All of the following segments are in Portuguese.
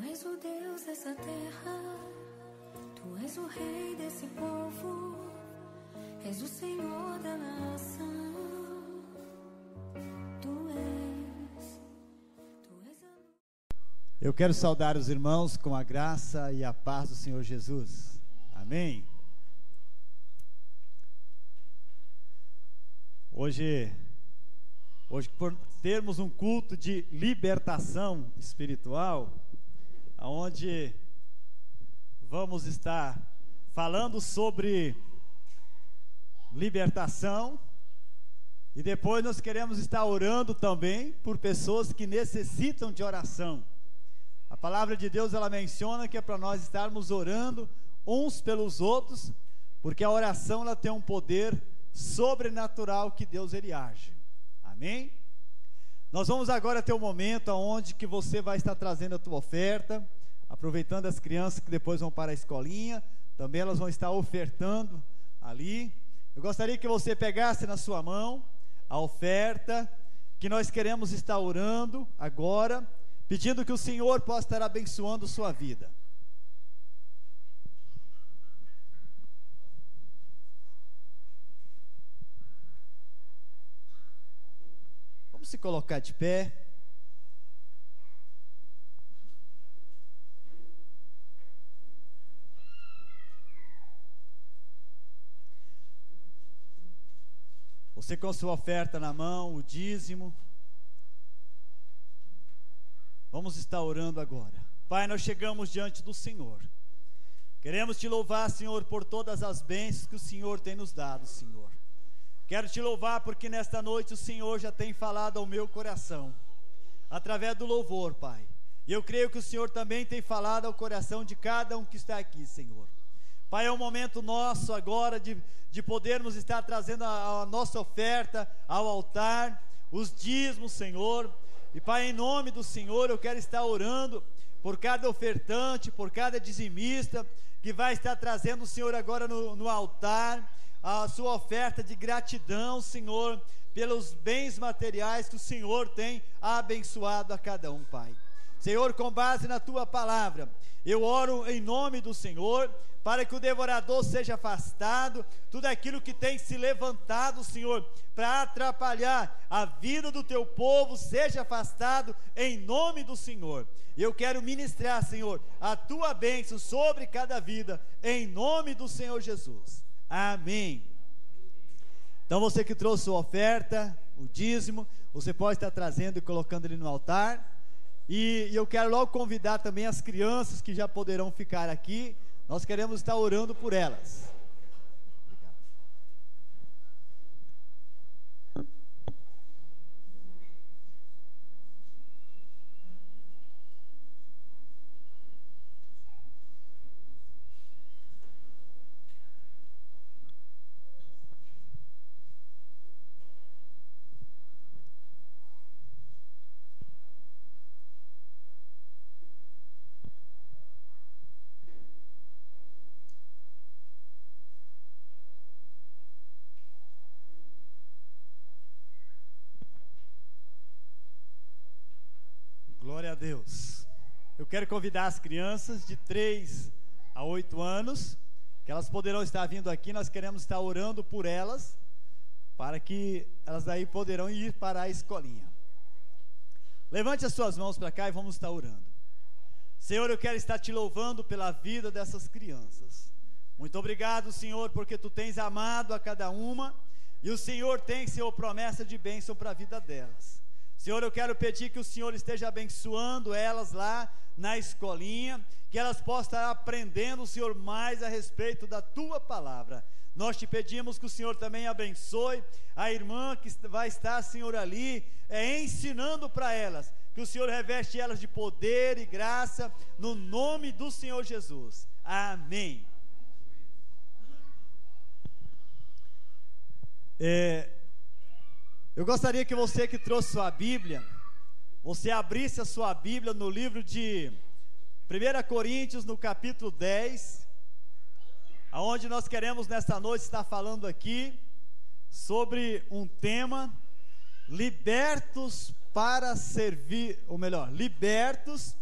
és o Deus dessa terra, Tu és o Rei desse povo, és o Senhor da nação. Tu és a... Eu quero saudar os irmãos com a graça e a paz do Senhor Jesus. Amém. Hoje, por termos um culto de libertação espiritual, onde vamos estar falando sobre libertação, e depois nós queremos estar orando também por pessoas que necessitam de oração. A palavra de Deus, ela menciona que é para nós estarmos orando uns pelos outros, porque a oração, ela tem um poder sobrenatural que Deus, ele age. Amém? Nós vamos agora ter um momento onde que você vai estar trazendo a tua oferta, aproveitando as crianças que depois vão para a escolinha, também elas vão estar ofertando ali. Eu gostaria que você pegasse na sua mão a oferta, que nós queremos estar orando agora, pedindo que o Senhor possa estar abençoando sua vida. Vamos se colocar de pé. Você com a sua oferta na mão, o dízimo. Vamos estar orando agora. Pai, nós chegamos diante do Senhor. Queremos te louvar, Senhor, por todas as bênçãos que o Senhor tem nos dado, Senhor. Quero te louvar porque nesta noite o Senhor já tem falado ao meu coração, através do louvor, Pai. E eu creio que o Senhor também tem falado ao coração de cada um que está aqui, Senhor. Pai, é um momento nosso agora de podermos estar trazendo a nossa oferta ao altar, os dízimos, Senhor. E Pai, em nome do Senhor, eu quero estar orando por cada ofertante, por cada dizimista, que vai estar trazendo o Senhor agora no altar, a sua oferta de gratidão, Senhor, pelos bens materiais que o Senhor tem abençoado a cada um, Pai. Senhor, com base na tua palavra, eu oro em nome do Senhor, para que o devorador seja afastado, tudo aquilo que tem se levantado, Senhor, para atrapalhar a vida do teu povo, seja afastado em nome do Senhor. Eu quero ministrar, Senhor, a tua bênção sobre cada vida, em nome do Senhor Jesus. Amém. Então você que trouxe sua oferta, o dízimo, você pode estar trazendo e colocando ele no altar. E eu quero logo convidar também as crianças que já poderão ficar aqui. Nós queremos estar orando por elas. Glória a Deus. Eu quero convidar as crianças de 3 a 8 anos, que elas poderão estar vindo aqui. Nós queremos estar orando por elas, para que elas daí poderão ir para a escolinha. Levante as suas mãos para cá e vamos estar orando. Senhor, eu quero estar te louvando pela vida dessas crianças. Muito obrigado, Senhor, porque tu tens amado a cada uma, e o Senhor tem, Senhor, promessa de bênção para a vida delas. Senhor, eu quero pedir que o Senhor esteja abençoando elas lá na escolinha, que elas possam estar aprendendo, Senhor, mais a respeito da tua palavra. Nós te pedimos que o Senhor também abençoe a irmã que vai estar, Senhor, ali, ensinando para elas, que o Senhor reveste elas de poder e graça, no nome do Senhor Jesus. Amém. Eu gostaria que você que trouxe sua Bíblia, você abrisse a sua Bíblia no livro de 1 Coríntios, no capítulo 10, aonde nós queremos nesta noite estar falando aqui sobre um tema: libertos para servir, ou melhor, libertos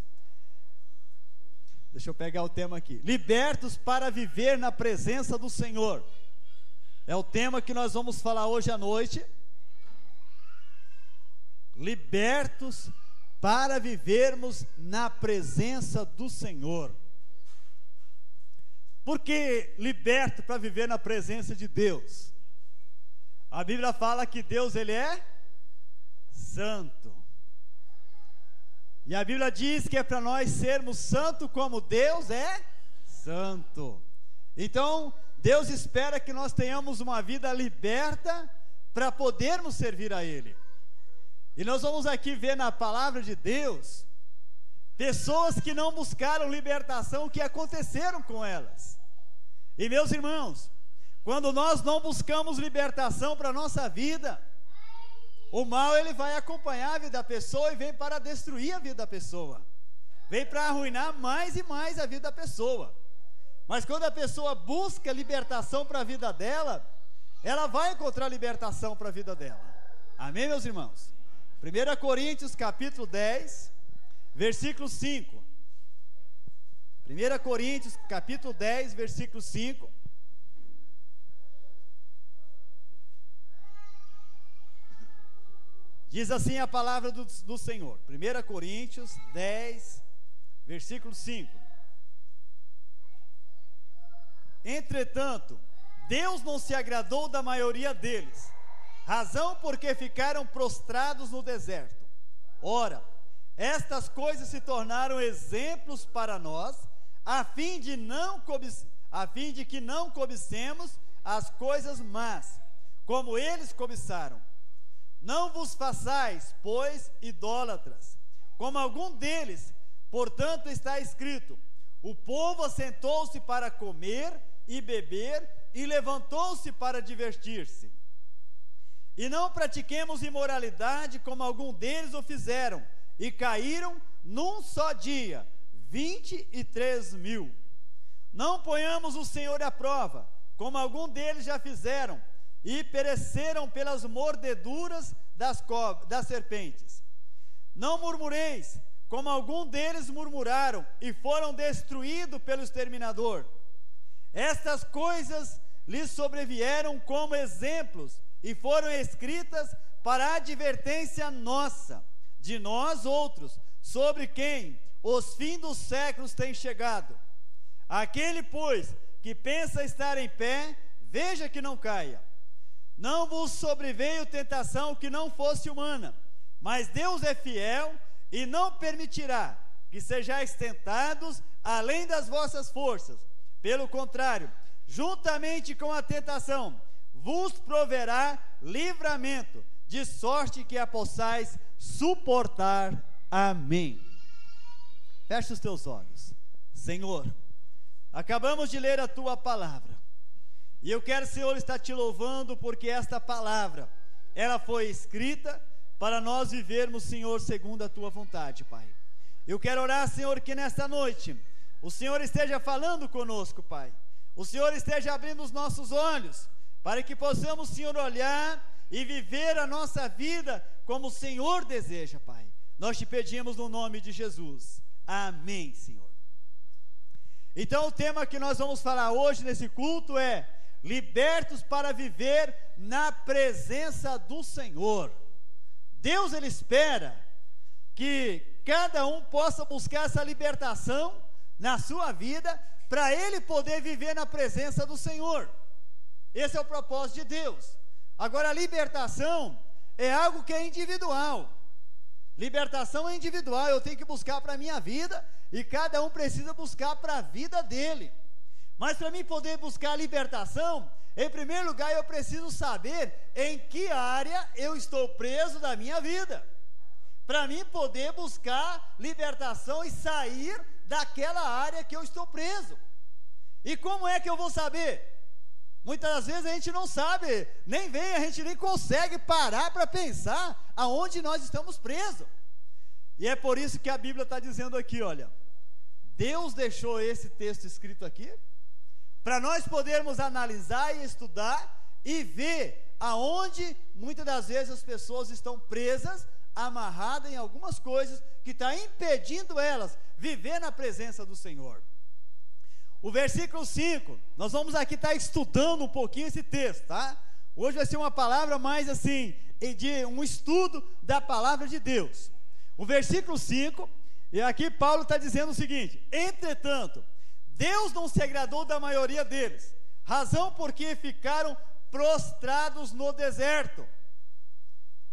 Deixa eu pegar o tema aqui. Libertos para viver na presença do Senhor. É o tema que nós vamos falar hoje à noite. Libertos para vivermos na presença do Senhor. Por que liberto para viver na presença de Deus? A Bíblia fala que Deus, Ele é santo. E a Bíblia diz que é para nós sermos santos como Deus é santo. Então, Deus espera que nós tenhamos uma vida liberta para podermos servir a Ele. E nós vamos aqui ver na palavra de Deus pessoas que não buscaram libertação, o que aconteceram com elas. E meus irmãos, quando nós não buscamos libertação para a nossa vida, o mal ele vai acompanhar a vida da pessoa e vem para destruir a vida da pessoa, vem para arruinar mais e mais a vida da pessoa. Mas quando a pessoa busca libertação para a vida dela, ela vai encontrar libertação para a vida dela. Amém, meus irmãos? 1 Coríntios capítulo 10, versículo 5. 1 Coríntios capítulo 10, versículo 5. Diz assim a palavra do Senhor. 1 Coríntios 10, versículo 5. Entretanto, Deus não se agradou da maioria deles, razão porque ficaram prostrados no deserto. Ora, estas coisas se tornaram exemplos para nós, a fim de que não cobicemos as coisas más, como eles cobiçaram. Não vos façais, pois, idólatras, como algum deles. Portanto está escrito: o povo assentou-se para comer e beber, e levantou-se para divertir-se. E não pratiquemos imoralidade, como algum deles o fizeram, e caíram num só dia 23.000. Não ponhamos o Senhor à prova, como algum deles já fizeram, e pereceram pelas mordeduras das serpentes. Não murmureis, como algum deles murmuraram, e foram destruídos pelo exterminador. Estas coisas lhes sobrevieram como exemplos, e foram escritas para a advertência nossa, de nós outros, sobre quem os fins dos séculos têm chegado. Aquele, pois, que pensa estar em pé, veja que não caia. Não vos sobreveio tentação que não fosse humana, mas Deus é fiel e não permitirá que sejais tentados além das vossas forças. Pelo contrário, juntamente com a tentação, vos proverá livramento, de sorte que a possais suportar. Amém. Feche os teus olhos. Senhor, acabamos de ler a Tua palavra. E eu quero, Senhor, estar Te louvando, porque esta palavra, ela foi escrita para nós vivermos, Senhor, segundo a Tua vontade, Pai. Eu quero orar, Senhor, que nesta noite, o Senhor esteja falando conosco, Pai. O Senhor esteja abrindo os nossos olhos, para que possamos, Senhor, olhar e viver a nossa vida como o Senhor deseja, Pai. Nós Te pedimos no nome de Jesus. Amém, Senhor. Então o tema que nós vamos falar hoje nesse culto é: libertos para viver na presença do Senhor. Deus, Ele espera que cada um possa buscar essa libertação na sua vida, para ele poder viver na presença do Senhor. Esse é o propósito de Deus. Agora, a libertação é algo que é individual. Libertação é individual, eu tenho que buscar para a minha vida, e cada um precisa buscar para a vida dele. Mas para mim poder buscar a libertação, em primeiro lugar eu preciso saber em que área eu estou preso da minha vida, para mim poder buscar libertação e sair daquela área que eu estou preso. E como é que eu vou saber? Muitas das vezes a gente não sabe, a gente nem consegue parar para pensar aonde nós estamos presos. E é por isso que a Bíblia está dizendo aqui, olha, Deus deixou esse texto escrito aqui, para nós podermos analisar e estudar, e ver aonde muitas das vezes as pessoas estão presas amarradas em algumas coisas que está impedindo elas viver na presença do Senhor. O versículo 5, nós vamos aqui estar estudando um pouquinho esse texto, tá? Hoje vai ser uma palavra mais assim, de um estudo da palavra de Deus. O versículo 5, e aqui Paulo está dizendo o seguinte: entretanto, Deus não se agradou da maioria deles, razão porque ficaram prostrados no deserto.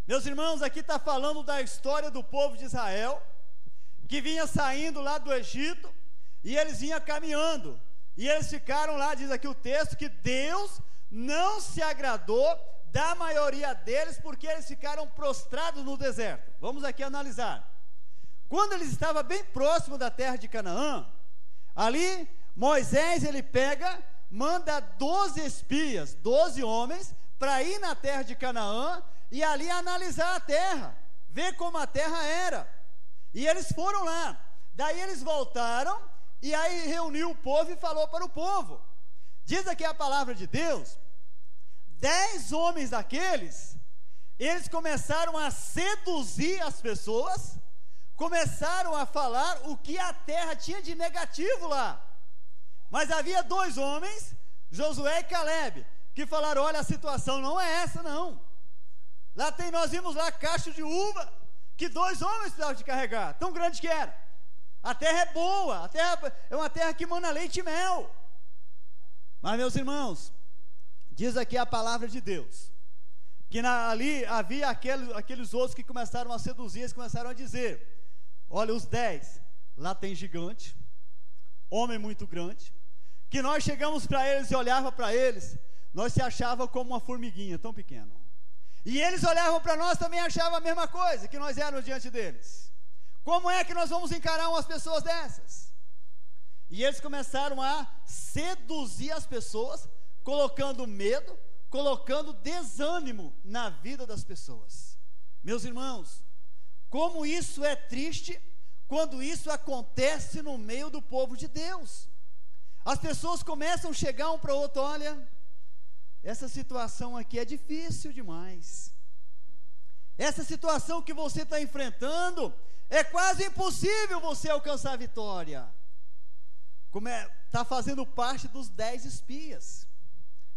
Meus irmãos, aqui está falando da história do povo de Israel, que vinha saindo lá do Egito, e eles vinham caminhando, e eles ficaram lá, diz aqui o texto, que Deus não se agradou da maioria deles, porque eles ficaram prostrados no deserto. Vamos aqui analisar. Quando eles estavam bem próximo da terra de Canaã, ali Moisés ele manda 12 espias, 12 homens, para ir na terra de Canaã, e ali analisar a terra, ver como a terra era. E eles foram lá, daí eles voltaram, e aí reuniu o povo e falou para o povo. Diz aqui a palavra de Deus, 10 homens daqueles, eles começaram a seduzir as pessoas, começaram a falar o que a terra tinha de negativo lá. Mas havia 2 homens, Josué e Calebe, que falaram: olha, a situação não é essa não. Nós vimos lá cacho de uva, que 2 homens precisavam de carregar, tão grande que era. A terra é boa, a terra é uma terra que mana leite e mel. Mas, meus irmãos, diz aqui a palavra de Deus, que ali havia aqueles outros que começaram a seduzir, eles começaram a dizer: olha, os 10, lá tem gigante, homem muito grande, que nós chegamos para eles e olhava para eles, nós se achava como uma formiguinha, tão pequeno. E eles olhavam para nós, também achavam a mesma coisa, que nós éramos diante deles. Como é que nós vamos encarar umas pessoas dessas? E eles começaram a seduzir as pessoas, colocando medo, colocando desânimo na vida das pessoas. Meus irmãos, como isso é triste quando isso acontece no meio do povo de Deus. As pessoas começam a chegar um para o outro: olha, essa situação aqui é difícil demais, essa situação que você está enfrentando, é quase impossível você alcançar a vitória. Está fazendo parte dos 10 espias.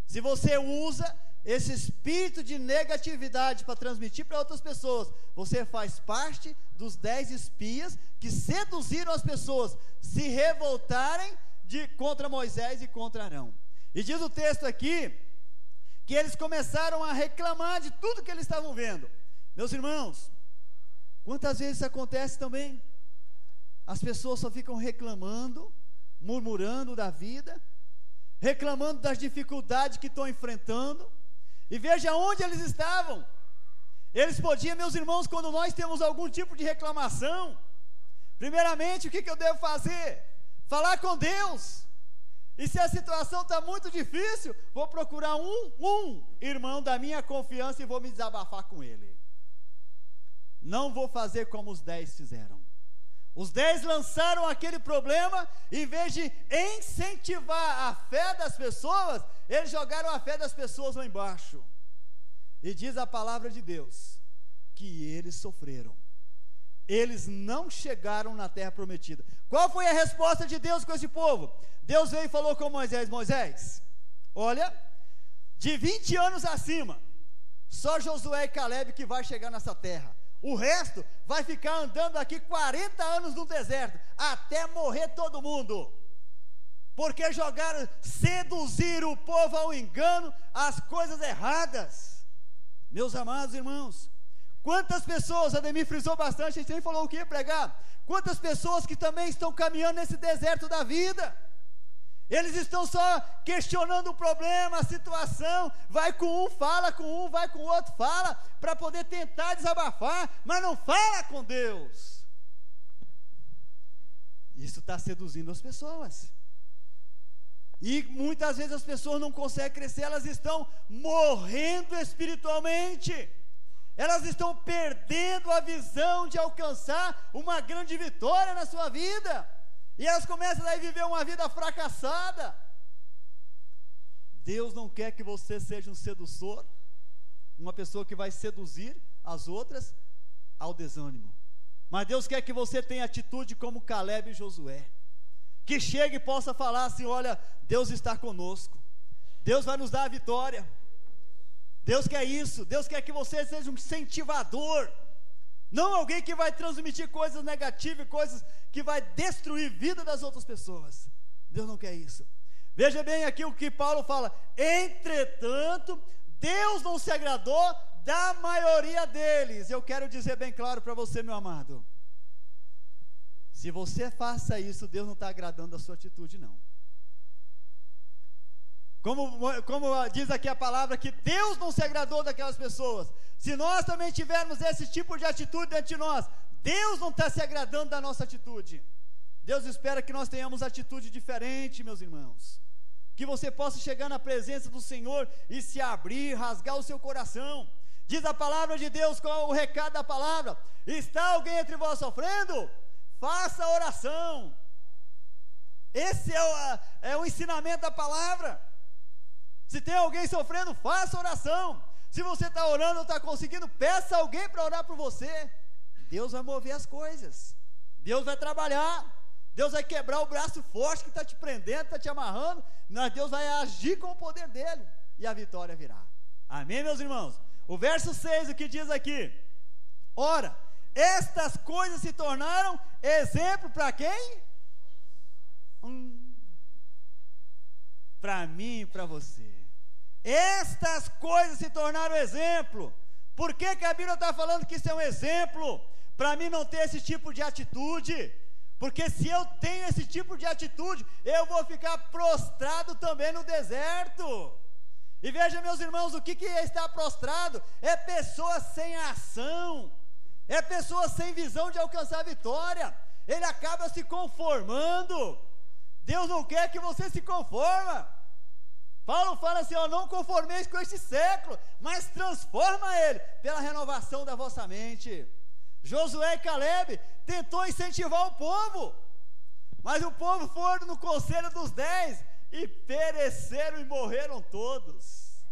Se você usa esse espírito de negatividade para transmitir para outras pessoas, você faz parte dos 10 espias que seduziram as pessoas se revoltarem contra Moisés e contra Arão. E diz o texto aqui, que eles começaram a reclamar de tudo que eles estavam vendo. Meus irmãos, quantas vezes isso acontece também? As pessoas só ficam reclamando, murmurando da vida, reclamando das dificuldades que estão enfrentando, e veja onde eles estavam. Eles podiam, meus irmãos, quando nós temos algum tipo de reclamação, primeiramente, o que eu devo fazer? Falar com Deus. E se a situação está muito difícil, vou procurar um irmão da minha confiança e vou me desabafar com ele. Não vou fazer como os 10 fizeram. Os 10 lançaram aquele problema, em vez de incentivar a fé das pessoas, eles jogaram a fé das pessoas lá embaixo. E diz a palavra de Deus, que eles sofreram. Eles não chegaram na terra prometida. Qual foi a resposta de Deus com esse povo? Deus veio e falou com Moisés: Moisés, olha, de 20 anos acima, só Josué e Calebe que vai chegar nessa terra. O resto vai ficar andando aqui 40 anos no deserto, até morrer todo mundo. Porque seduziram o povo ao engano, às coisas erradas. Meus amados irmãos, quantas pessoas, Ademir frisou bastante, a gente nem falou o que ia pregar, quantas pessoas que também estão caminhando nesse deserto da vida, eles estão só questionando o problema, a situação, vai com um, fala com um, vai com o outro, fala, para poder tentar desabafar, mas não fala com Deus. Isso está seduzindo as pessoas, e muitas vezes as pessoas não conseguem crescer, elas estão morrendo espiritualmente, elas estão perdendo a visão de alcançar uma grande vitória na sua vida, e elas começam a viver uma vida fracassada. Deus não quer que você seja um sedutor, uma pessoa que vai seduzir as outras, ao desânimo. Mas Deus quer que você tenha atitude como Caleb e Josué, que chegue e possa falar assim: olha, Deus está conosco, Deus vai nos dar a vitória. Deus quer isso. Deus quer que você seja um incentivador, não alguém que vai transmitir coisas negativas, coisas que vai destruir a vida das outras pessoas. Deus não quer isso. Veja bem aqui o que Paulo fala: entretanto, Deus não se agradou da maioria deles. Eu quero dizer bem claro para você, meu amado, se você faça isso, Deus não está agradando da sua atitude, não. Como diz aqui a palavra, que Deus não se agradou daquelas pessoas. Se nós também tivermos esse tipo de atitude dentro de nós, Deus não está se agradando da nossa atitude. Deus espera que nós tenhamos atitude diferente, meus irmãos, que você possa chegar na presença do Senhor e se abrir, rasgar o seu coração. Diz a palavra de Deus, qual é o recado da palavra? Está alguém entre vós sofrendo? Faça oração. Esse é o ensinamento da palavra. Se tem alguém sofrendo, faça oração. Se você está orando, não está conseguindo, peça alguém para orar por você. Deus vai mover as coisas, Deus vai trabalhar, Deus vai quebrar o braço forte que está te prendendo, está te amarrando, mas Deus vai agir com o poder dele, e a vitória virá. Amém, meus irmãos? O verso 6, o que diz aqui? Ora, estas coisas se tornaram exemplo para quem? Para mim e para você. Estas coisas se tornaram exemplo. Por que a Bíblia está falando que isso é um exemplo? Para mim não ter esse tipo de atitude. Porque se eu tenho esse tipo de atitude, eu vou ficar prostrado também no deserto. E veja, meus irmãos, o que é estar prostrado? É pessoa sem ação, é pessoa sem visão de alcançar a vitória. Ele acaba se conformando. Deus não quer que você se conforma. Paulo fala assim: ó, não conformeis com este século, mas transforma ele pela renovação da vossa mente. Josué e Caleb tentou incentivar o povo, mas o povo foi no conselho dos 10 e pereceram e morreram todos.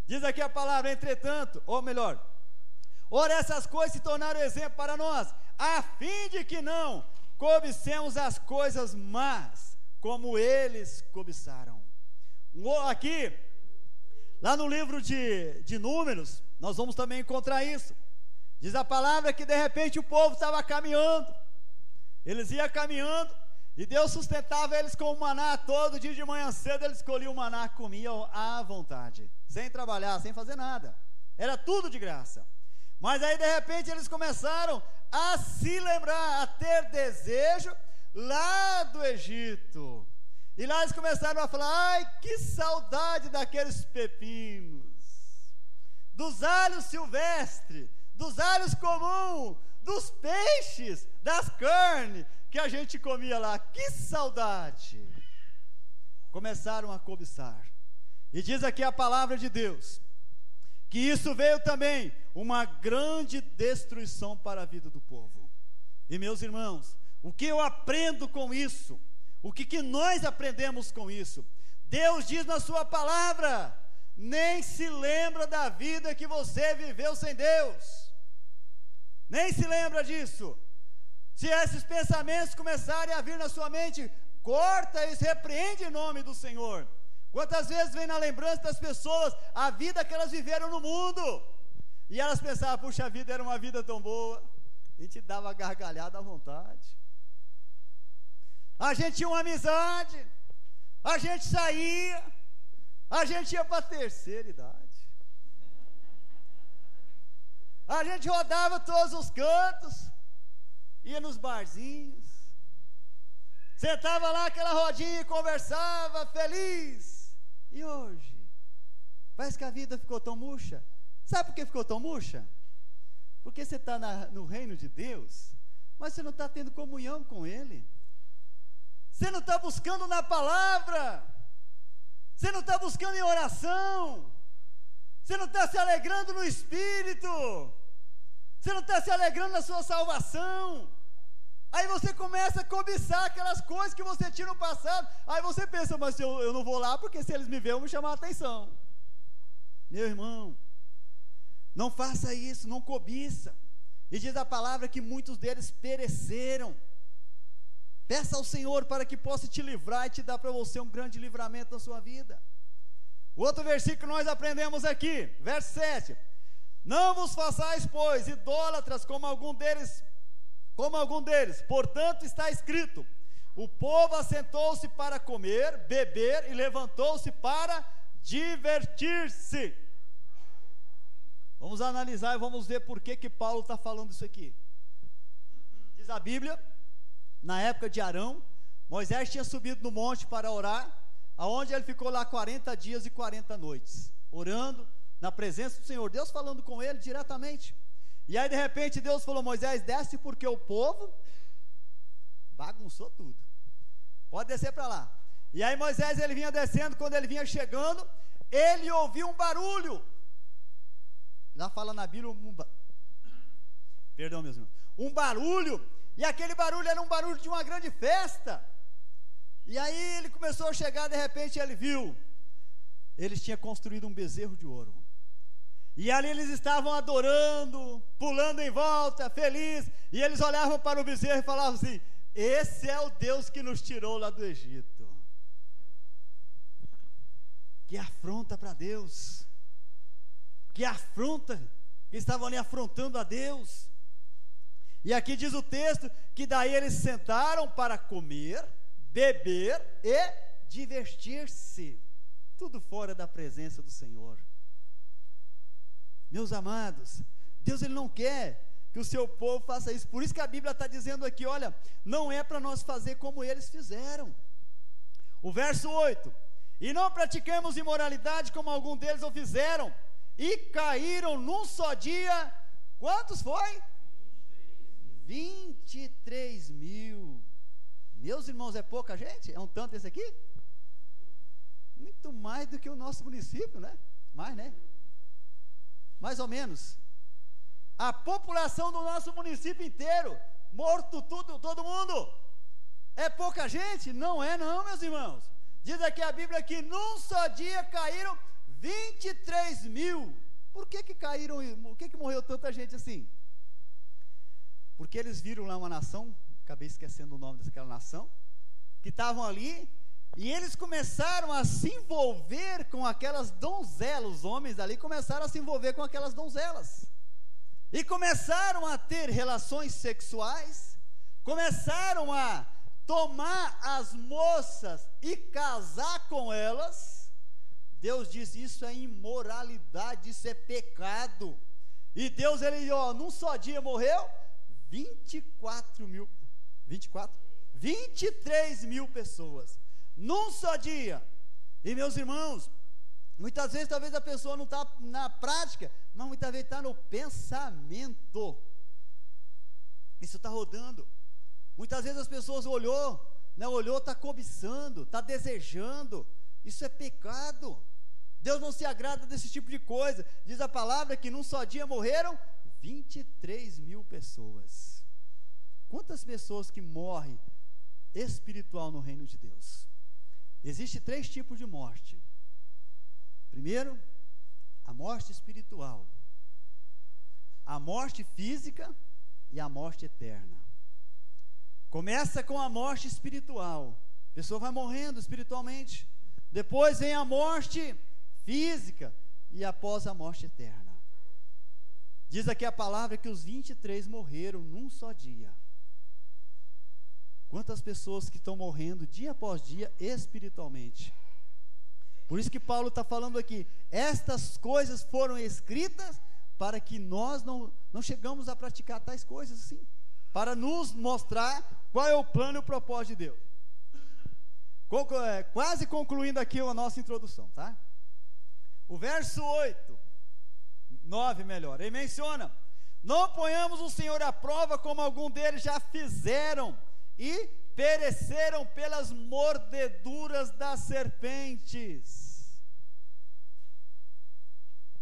Diz aqui a palavra: entretanto, ou melhor, ora, essas coisas se tornaram exemplo para nós, a fim de que não cobicemos as coisas más, como eles cobiçaram. Aqui, lá no livro de Números, nós vamos também encontrar isso. Diz a palavra que de repente o povo estava caminhando, eles iam caminhando, e Deus sustentava eles com o maná. Todo dia de manhã cedo eles colhiam o maná, comiam à vontade, sem trabalhar, sem fazer nada, era tudo de graça. Mas aí de repente eles começaram a se lembrar, a ter desejo lá do Egito. E lá eles começaram a falar: ai, que saudade daqueles pepinos, dos alhos silvestres, dos alhos comuns, dos peixes, das carnes que a gente comia lá, que saudade. Começaram a cobiçar. E diz aqui a palavra de Deus, que isso veio também uma grande destruição para a vida do povo. E meus irmãos, o que eu aprendo com isso? O que nós aprendemos com isso? Deus diz na sua palavra: nem se lembra da vida que você viveu sem Deus, nem se lembra disso. Se esses pensamentos começarem a vir na sua mente, corta e repreende em nome do Senhor. Quantas vezes vem na lembrança das pessoas a vida que elas viveram no mundo, e elas pensavam: puxa, a vida era uma vida tão boa, a gente dava gargalhada à vontade, a gente tinha uma amizade, a gente saía, a gente ia para a terceira idade, a gente rodava todos os cantos, ia nos barzinhos, sentava lá aquela rodinha e conversava feliz. E hoje, parece que a vida ficou tão murcha. Sabe por que ficou tão murcha? Porque você está no reino de Deus, mas você não está tendo comunhão com Ele. Você não está buscando na palavra, você não está buscando em oração, você não está se alegrando no Espírito, você não está se alegrando na sua salvação. Aí você começa a cobiçar aquelas coisas que você tinha no passado. Aí você pensa: mas eu não vou lá, porque se eles me verem, vão me chamar a atenção. Meu irmão, não faça isso, não cobiça. E diz a palavra que muitos deles pereceram. Peça ao Senhor para que possa te livrar e te dar para você um grande livramento na sua vida. O outro versículo que nós aprendemos aqui, verso 7. Não vos façais, pois, idólatras como algum deles. Portanto está escrito: o povo assentou-se para comer, beber e levantou-se para divertir-se. Vamos analisar e vamos ver por que Paulo está falando isso aqui. Diz a Bíblia, na época de Arão, Moisés tinha subido no monte para orar, aonde ele ficou lá 40 dias e 40 noites, orando na presença do Senhor, Deus falando com ele diretamente. E aí de repente Deus falou: Moisés, desce, porque o povo bagunçou tudo, pode descer para lá. E aí Moisés, ele vinha descendo, quando ele vinha chegando, ele ouviu um barulho. Lá fala na Bíblia perdão, meus irmãos, um barulho, e aquele barulho era um barulho de uma grande festa. E aí ele começou a chegar, de repente ele viu, eles tinham construído um bezerro de ouro, e ali eles estavam adorando, pulando em volta, felizes, e eles olhavam para o bezerro e falavam assim: esse é o Deus que nos tirou lá do Egito. Que afronta para Deus, que afronta, que estavam ali afrontando a Deus. E aqui diz o texto que daí eles sentaram para comer, beber e divertir-se, tudo fora da presença do Senhor. Meus amados, Deus, ele não quer que o seu povo faça isso. Por isso que a Bíblia está dizendo aqui, olha, não é para nós fazer como eles fizeram. O verso 8: e não praticamos imoralidade como algum deles o fizeram, e caíram num só dia, quantos foi? 23 mil. Meus irmãos, é pouca gente? É um tanto esse aqui? Muito mais do que o nosso município, né? Mais, né? Mais ou menos. A população do nosso município inteiro, morto tudo, todo mundo. É pouca gente? Não é não, meus irmãos. Diz aqui a Bíblia que num só dia caíram 23 mil. Por que caíram? Por que morreu tanta gente assim? Porque eles viram lá uma nação, acabei esquecendo o nome daquela nação, que estavam ali, e eles começaram a se envolver com aquelas donzelas. Os homens ali começaram a se envolver com aquelas donzelas, e começaram a ter relações sexuais, começaram a tomar as moças e casar com elas. Deus diz: isso é imoralidade, isso é pecado. E Deus, ele, num só dia morreu 23 mil pessoas, num só dia. E meus irmãos, muitas vezes talvez a pessoa não está na prática, mas muitas vezes está no pensamento. Isso está rodando. Muitas vezes as pessoas olhou, está cobiçando, está desejando. Isso é pecado. Deus não se agrada desse tipo de coisa. Diz a palavra que num só dia morreram 23 mil pessoas. Quantas pessoas que morrem espiritual no reino de Deus? Existem 3 tipos de morte. Primeiro, a morte espiritual, a morte física e a morte eterna. Começa com a morte espiritual, a pessoa vai morrendo espiritualmente. Depois vem a morte física e após a morte eterna. Diz aqui a palavra que os 23 morreram num só dia. Quantas pessoas que estão morrendo dia após dia espiritualmente. Por isso que Paulo está falando aqui, estas coisas foram escritas para que nós não chegamos a praticar tais coisas assim, para nos mostrar qual é o plano e o propósito de Deus. Quase concluindo aqui a nossa introdução, tá? O verso 9 melhor, ele menciona: não ponhamos o Senhor à prova como algum deles já fizeram e pereceram pelas mordeduras das serpentes.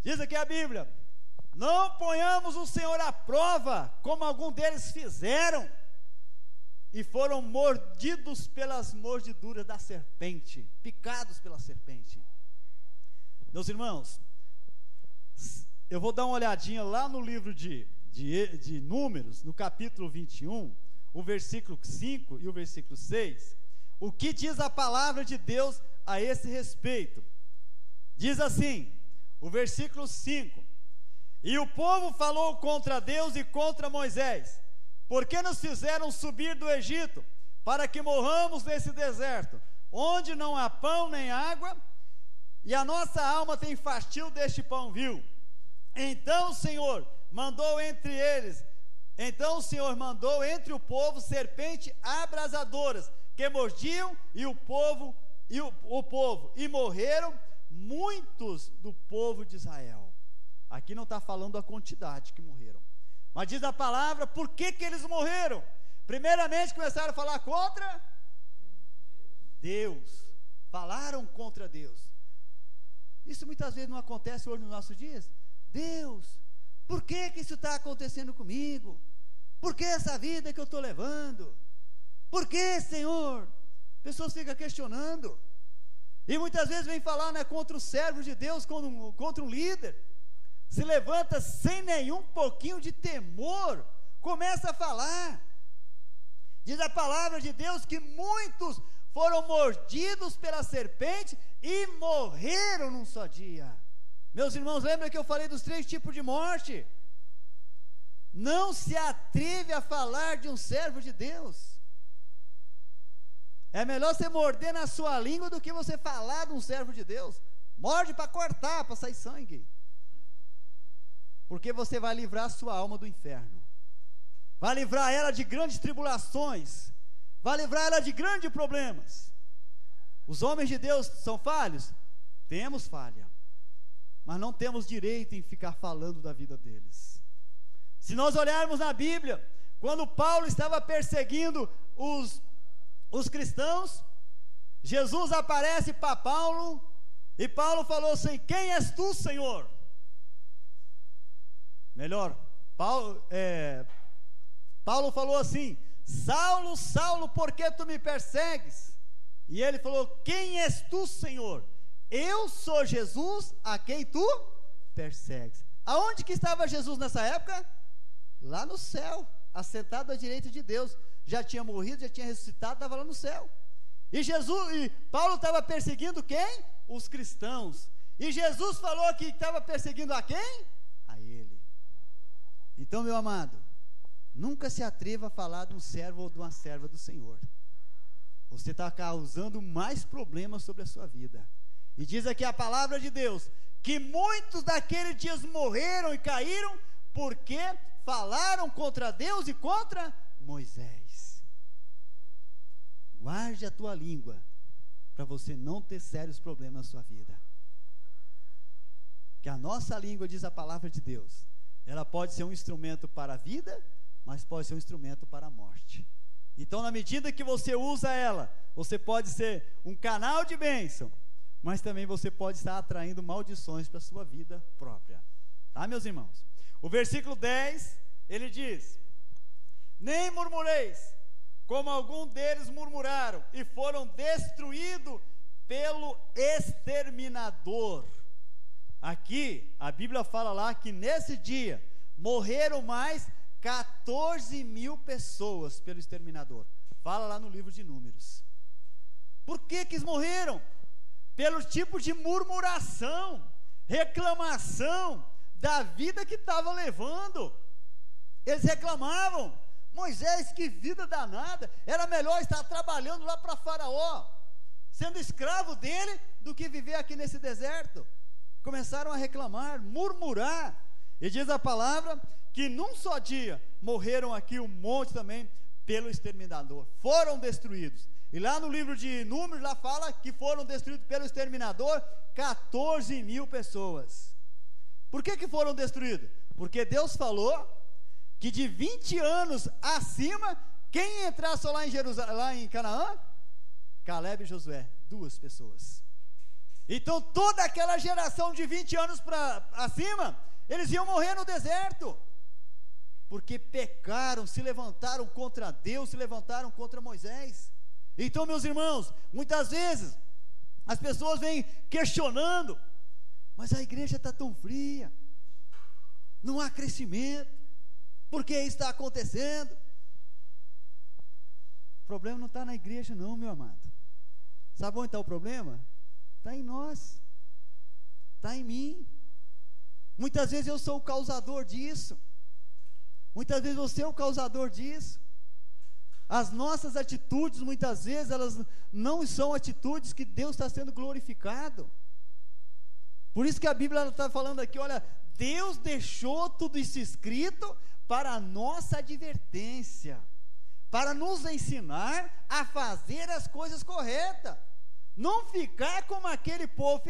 Diz aqui a Bíblia: não ponhamos o Senhor à prova como algum deles fizeram e foram mordidos pelas mordeduras da serpente, picados pela serpente. Meus irmãos, eu vou dar uma olhadinha lá no livro de de Números, no capítulo 21, o versículo 5 e o versículo 6, o que diz a palavra de Deus a esse respeito? Diz assim, o versículo 5: e o povo falou contra Deus e contra Moisés: por que nos fizeram subir do Egito, para que morramos nesse deserto, onde não há pão nem água, e a nossa alma tem fastio deste pão vil? Então o Senhor mandou entre o povo serpentes abrasadoras, que mordiam o povo, e morreram muitos do povo de Israel. Aqui não está falando a quantidade que morreram, mas diz a palavra por que eles morreram. Primeiramente começaram a falar contra Deus, falaram contra Deus. Isso muitas vezes não acontece hoje nos nossos dias. Deus, por que isso está acontecendo comigo? Por que essa vida que eu estou levando? Por que, Senhor? Pessoas ficam questionando, e muitas vezes vem falar, né, contra os servos de Deus, contra um líder, se levanta sem nenhum pouquinho de temor, começa a falar. Diz a palavra de Deus que muitos foram mordidos pela serpente e morreram num só dia. Meus irmãos, lembra que eu falei dos 3 tipos de morte? Não se atreve a falar de um servo de Deus. É melhor você morder na sua língua do que você falar de um servo de Deus. Morde para cortar, para sair sangue, porque você vai livrar a sua alma do inferno, vai livrar ela de grandes tribulações, vai livrar ela de grandes problemas. Os homens de Deus são falhos? Temos falha, mas não temos direito em ficar falando da vida deles. Se nós olharmos na Bíblia, quando Paulo estava perseguindo os cristãos, Jesus aparece para Paulo, e Paulo falou assim: quem és tu, Senhor? Melhor, Paulo falou assim: Saulo, Saulo, por que tu me persegues? E ele falou: quem és tu, Senhor? Eu sou Jesus a quem tu persegues. Aonde que estava Jesus nessa época? Lá no céu, assentado à direita de Deus. Já tinha morrido, já tinha ressuscitado, estava lá no céu. E Paulo estava perseguindo quem? Os cristãos. E Jesus falou que estava perseguindo a quem? A ele. Então, meu amado, nunca se atreva a falar de um servo ou de uma serva do Senhor. Você está causando mais problemas sobre a sua vida. E diz aqui a palavra de Deus, que muitos daqueles dias morreram e caíram, porque falaram contra Deus e contra Moisés. Guarde a tua língua, para você não ter sérios problemas na sua vida. Que a nossa língua, diz a palavra de Deus, ela pode ser um instrumento para a vida, mas pode ser um instrumento para a morte. Então, na medida que você usa ela, você pode ser um canal de bênção, mas também você pode estar atraindo maldições para a sua vida própria. Tá, meus irmãos? O versículo 10, ele diz: nem murmureis, como algum deles murmuraram, e foram destruídos pelo exterminador. Aqui, a Bíblia fala lá que nesse dia, morreram mais 14.000 pessoas pelo exterminador. Fala lá no livro de Números. Por que eles morreram? Pelo tipo de murmuração, reclamação da vida que estavam levando. Eles reclamavam: Moisés, que vida danada, era melhor estar trabalhando lá para Faraó, sendo escravo dele, do que viver aqui nesse deserto. Começaram a reclamar, murmurar, e diz a palavra que num só dia morreram aqui um monte também pelo exterminador, foram destruídos. E lá no livro de Números, lá fala que foram destruídos pelo exterminador 14.000 pessoas. Por que foram destruídos? Porque Deus falou que de 20 anos acima, quem entrasse lá em Jerusalém, lá em Canaã? Caleb e Josué, 2 pessoas. Então toda aquela geração de 20 anos para acima, eles iam morrer no deserto, porque pecaram, se levantaram contra Deus, se levantaram contra Moisés. Então, meus irmãos, muitas vezes as pessoas vêm questionando: mas a igreja está tão fria, não há crescimento, Por que isso está acontecendo? O problema não está na igreja não, meu amado. Sabe onde está o problema? Está em nós, está em mim. Muitas vezes eu sou o causador disso, muitas vezes você é o causador disso. As nossas atitudes, muitas vezes, elas não são atitudes que Deus está sendo glorificado. Por isso que a Bíblia está falando aqui, olha, Deus deixou tudo isso escrito para a nossa advertência, para nos ensinar a fazer as coisas corretas, não ficar como aquele povo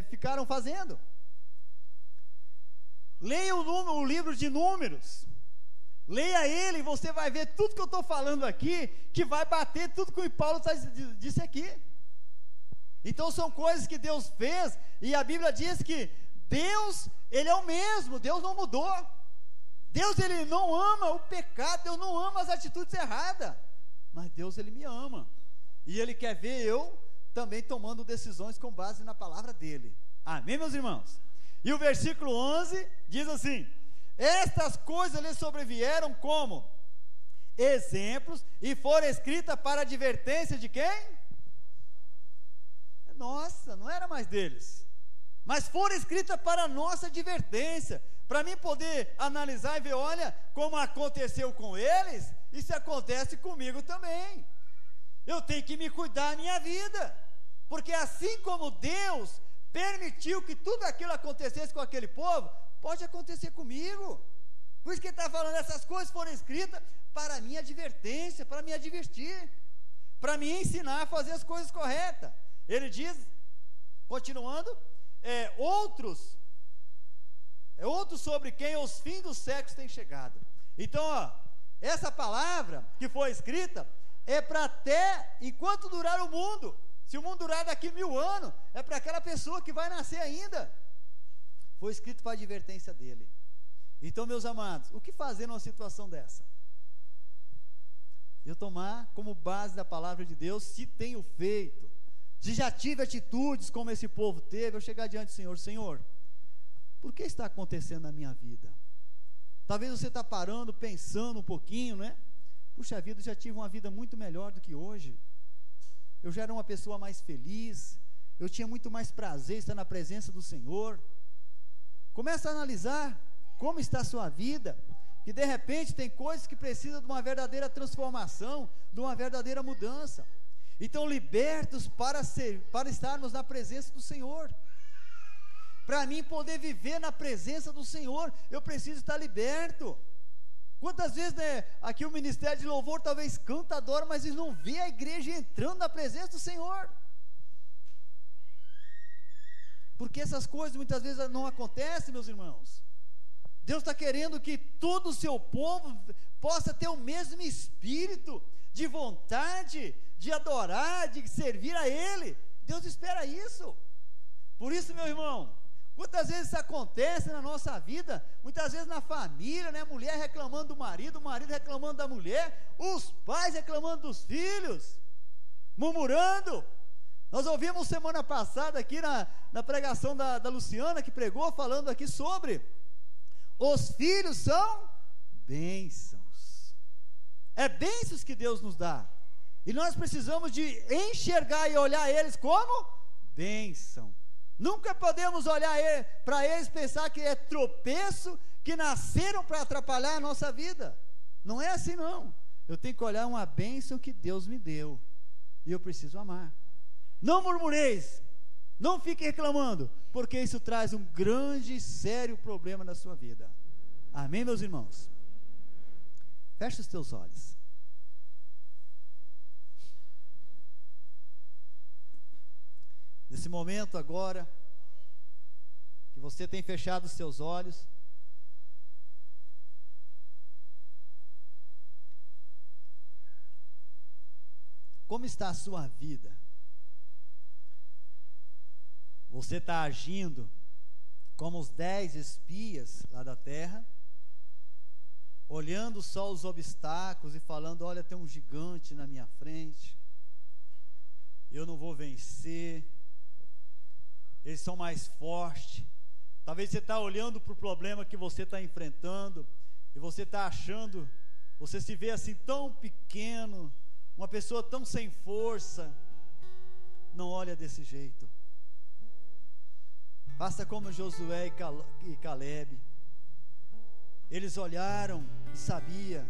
ficaram fazendo. Leia o livro de Números, leia ele e você vai ver tudo que eu estou falando aqui, que vai bater tudo que o Paulo disse aqui. Então são coisas que Deus fez, e a Bíblia diz que Deus, Ele é o mesmo, Deus não mudou. Deus, Ele não ama o pecado, Deus não ama as atitudes erradas, mas Deus, Ele me ama, e Ele quer ver eu também tomando decisões com base na palavra dEle. Amém, meus irmãos? E o versículo 11 diz assim: estas coisas lhe sobrevieram como exemplos, e foram escritas para advertência de quem? Nossa, não era mais deles, mas foram escritas para a nossa advertência, para mim poder analisar e ver, olha, como aconteceu com eles, isso acontece comigo também. Eu tenho que me cuidar da minha vida, porque assim como Deus permitiu que tudo aquilo acontecesse com aquele povo, pode acontecer comigo. Por isso que ele está falando, essas coisas foram escritas para a minha advertência, para me advertir, para me ensinar a fazer as coisas corretas. Ele diz, continuando, outros sobre quem os fins dos séculos têm chegado. Então, essa palavra que foi escrita é para até enquanto durar o mundo. Se o mundo durar daqui 1000 anos, é para aquela pessoa que vai nascer ainda. Foi escrito para a advertência dele. Então, meus amados, o que fazer numa situação dessa? Eu tomar como base da palavra de Deus, se tenho feito, se já tive atitudes como esse povo teve, eu chegar diante do Senhor, Senhor, por que está acontecendo na minha vida? Talvez você está parando, pensando um pouquinho, né? Puxa vida, eu já tive uma vida muito melhor do que hoje, eu já era uma pessoa mais feliz, eu tinha muito mais prazer em estar na presença do Senhor. Começa a analisar como está a sua vida, que de repente tem coisas que precisam de uma verdadeira transformação, de uma verdadeira mudança. Então, libertos para estarmos na presença do Senhor. Para mim poder viver na presença do Senhor, eu preciso estar liberto. Quantas vezes, né, aqui o ministério de louvor talvez canta, adora, mas eles não vê a igreja entrando na presença do Senhor. Porque essas coisas muitas vezes não acontecem, meus irmãos. Deus está querendo que todo o seu povo possa ter o mesmo espírito de vontade, de adorar, de servir a Ele. Deus espera isso. Por isso, meu irmão, quantas vezes isso acontece na nossa vida, muitas vezes na família, né? Mulher reclamando do marido, o marido reclamando da mulher, os pais reclamando dos filhos, murmurando. Nós ouvimos semana passada aqui na pregação da Luciana, que pregou, falando aqui sobre os filhos são bênçãos. É bênçãos que Deus nos dá, e nós precisamos de enxergar e olhar eles como bênção. Nunca podemos olhar para eles e pensar que é tropeço, que nasceram para atrapalhar a nossa vida. Não é assim não. Eu tenho que olhar uma bênção que Deus me deu, e eu preciso amar. Não murmureis, não fique reclamando, porque isso traz um grande e sério problema na sua vida. Amém, meus irmãos? Feche os teus olhos. Nesse momento agora, que você tem fechado os seus olhos, como está a sua vida? Você está agindo como os 10 espias lá da terra, olhando só os obstáculos e falando, olha, tem um gigante na minha frente, eu não vou vencer, eles são mais fortes. Talvez você está olhando para o problema que você está enfrentando e você está achando, você se vê assim tão pequeno, uma pessoa tão sem força, não olha desse jeito. Faça como Josué e Caleb. Eles olharam e sabiam,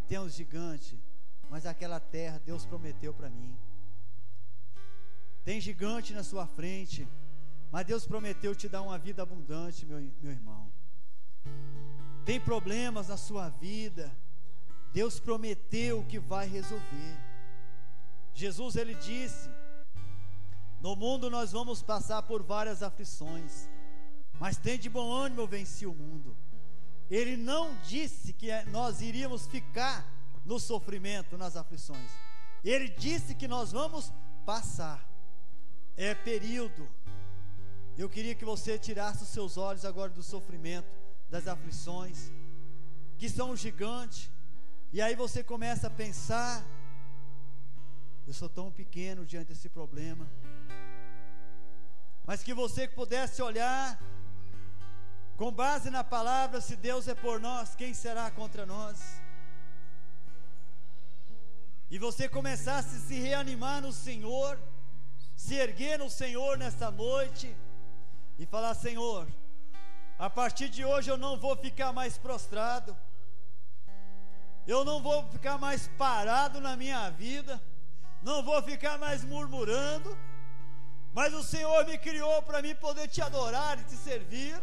tem um gigante, mas aquela terra Deus prometeu para mim. Tem gigante na sua frente, mas Deus prometeu te dar uma vida abundante, meu irmão. Tem problemas na sua vida, Deus prometeu que vai resolver. Jesus, ele disse: no mundo nós vamos passar por várias aflições, mas tem de bom ânimo, eu venci o mundo. Ele não disse que nós iríamos ficar no sofrimento, nas aflições. Ele disse que nós vamos passar. É período. Eu queria que você tirasse os seus olhos agora do sofrimento, das aflições, que são um gigante, e aí você começa a pensar: eu sou tão pequeno diante desse problema. Mas que você pudesse olhar com base na palavra: se Deus é por nós, quem será contra nós? E você começasse a se reanimar no Senhor, se erguer no Senhor nesta noite e falar: Senhor, a partir de hoje eu não vou ficar mais prostrado, eu não vou ficar mais parado na minha vida, não vou ficar mais murmurando, mas o Senhor me criou para mim poder te adorar e te servir.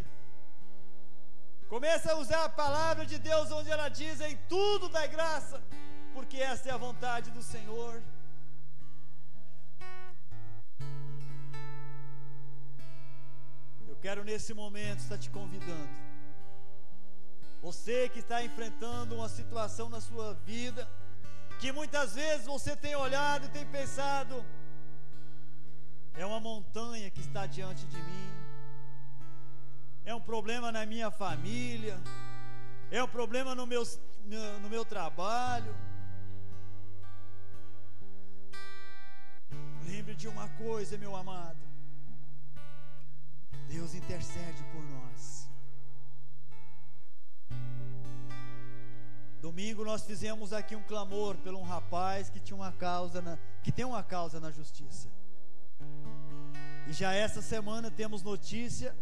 Começa a usar a palavra de Deus onde ela diz: em tudo dai graça, porque essa é a vontade do Senhor. Eu quero nesse momento estar te convidando, você que está enfrentando uma situação na sua vida, que muitas vezes você tem olhado e tem pensado: é uma montanha que está diante de mim, é um problema na minha família, é um problema no meu trabalho. Lembre de uma coisa, meu amado: Deus intercede por nós. Domingo nós fizemos aqui um clamor por um rapaz que tinha uma causa tem uma causa na justiça. E já essa semana temos notícia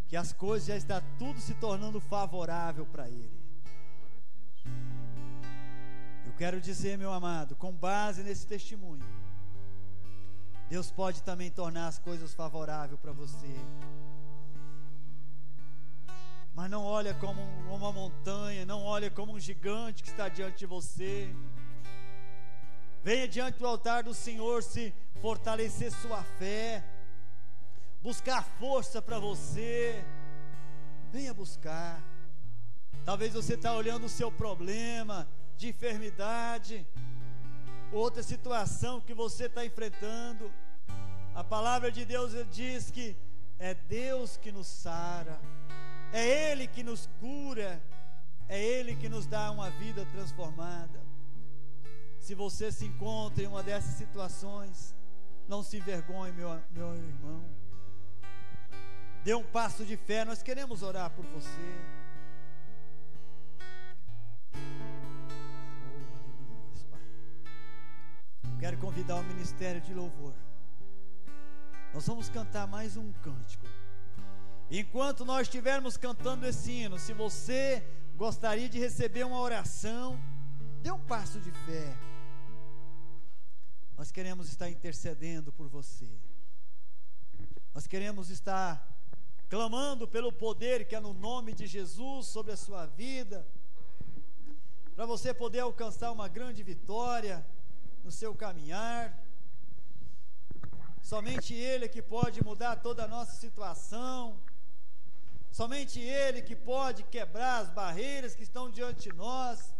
que as coisas já estão tudo se tornando favorável para ele. Eu quero dizer, meu amado, com base nesse testemunho, Deus pode também tornar as coisas favoráveis para você. Mas não olha como uma montanha, não olha como um gigante que está diante de você. Venha diante do altar do Senhor se fortalecer sua fé, buscar força para você. Venha buscar. Talvez você está olhando o seu problema de enfermidade, outra situação que você está enfrentando. A palavra de Deus diz que é Deus que nos sara, é Ele que nos cura, é Ele que nos dá uma vida transformada. Se você se encontra em uma dessas situações, não se envergonhe, meu irmão. Dê um passo de fé, nós queremos orar por você. Oh, aleluia, Pai. Eu quero convidar o ministério de louvor. Nós vamos cantar mais um cântico. Enquanto nós estivermos cantando esse hino, se você gostaria de receber uma oração, dê um passo de fé. Nós queremos estar intercedendo por você. Nós queremos estar clamando pelo poder que é no nome de Jesus sobre a sua vida, para você poder alcançar uma grande vitória no seu caminhar. Somente Ele que pode mudar toda a nossa situação. Somente Ele que pode quebrar as barreiras que estão diante de nós